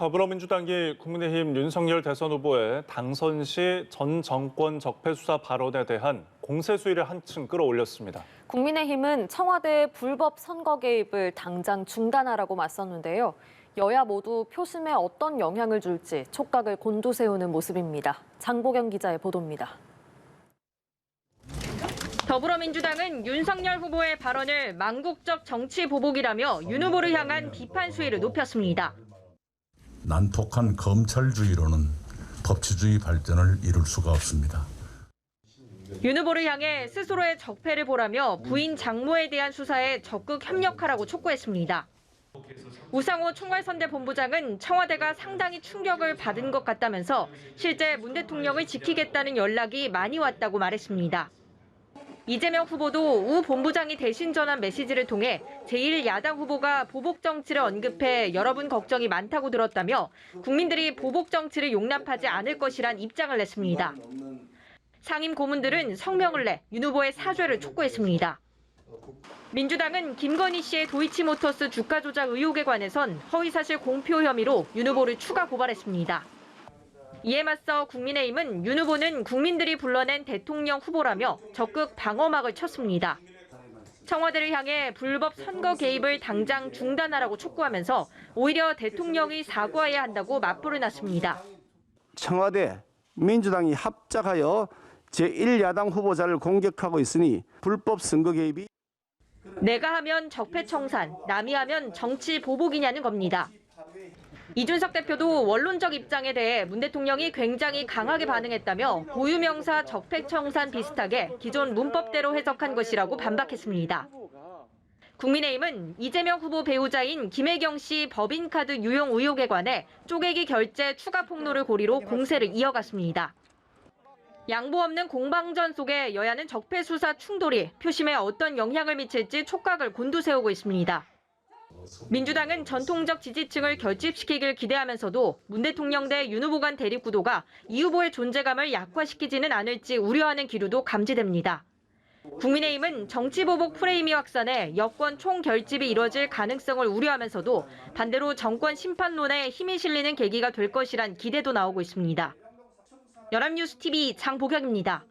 더불어민주당이 국민의힘 윤석열 대선 후보의 당선 시 전 정권 적폐 수사 발언에 대한 공세 수위를 한층 끌어올렸습니다. 국민의힘은 청와대의 불법 선거 개입을 당장 중단하라고 맞섰는데요. 여야 모두 표심에 어떤 영향을 줄지 촉각을 곤두세우는 모습입니다. 장보경 기자의 보도입니다. 더불어민주당은 윤석열 후보의 발언을 망국적 정치 보복이라며 윤 후보를 향한 비판 수위를 높였습니다. 난폭한 검찰주의로는 법치주의 발전을 이룰 수가 없습니다. 윤 후보를 향해 스스로의 적폐를 보라며 부인 장모에 대한 수사에 적극 협력하라고 촉구했습니다. 우상호 총괄선대 본부장은 청와대가 상당히 충격을 받은 것 같다면서 실제 문 대통령을 지키겠다는 연락이 많이 왔다고 말했습니다. 이재명 후보도 우 본부장이 대신 전한 메시지를 통해 제1야당 후보가 보복 정치를 언급해 여러분 걱정이 많다고 들었다며 국민들이 보복 정치를 용납하지 않을 것이란 입장을 냈습니다. 상임 고문들은 성명을 내 윤 후보의 사죄를 촉구했습니다. 민주당은 김건희 씨의 도이치모터스 주가 조작 의혹에 관해선 허위사실 공표 혐의로 윤 후보를 추가 고발했습니다. 이에 맞서 국민의힘은 윤 후보는 국민들이 불러낸 대통령 후보라며 적극 방어막을 쳤습니다. 청와대를 향해 불법 선거 개입을 당장 중단하라고 촉구하면서 오히려 대통령이 사과해야 한다고 맞불을 놨습니다. 청와대, 민주당이 합작하여 제1야당 후보자를 공격하고 있으니 불법 선거 개입이 내가 하면 적폐청산, 남이 하면 정치 보복이냐는 겁니다. 이준석 대표도 원론적 입장에 대해 문 대통령이 굉장히 강하게 반응했다며 고유명사 적폐청산 비슷하게 기존 문법대로 해석한 것이라고 반박했습니다. 국민의힘은 이재명 후보 배우자인 김혜경 씨 법인카드 유용 의혹에 관해 쪼개기 결제 추가 폭로를 고리로 공세를 이어갔습니다. 양보 없는 공방전 속에 여야는 적폐 수사 충돌이 표심에 어떤 영향을 미칠지 촉각을 곤두세우고 있습니다. 민주당은 전통적 지지층을 결집시키길 기대하면서도 문 대통령 대 윤 후보 간 대립 구도가 이 후보의 존재감을 약화시키지는 않을지 우려하는 기류도 감지됩니다. 국민의힘은 정치보복 프레임이 확산해 여권 총결집이 이뤄질 가능성을 우려하면서도 반대로 정권 심판론에 힘이 실리는 계기가 될 것이란 기대도 나오고 있습니다. 연합뉴스 TV 장보경입니다.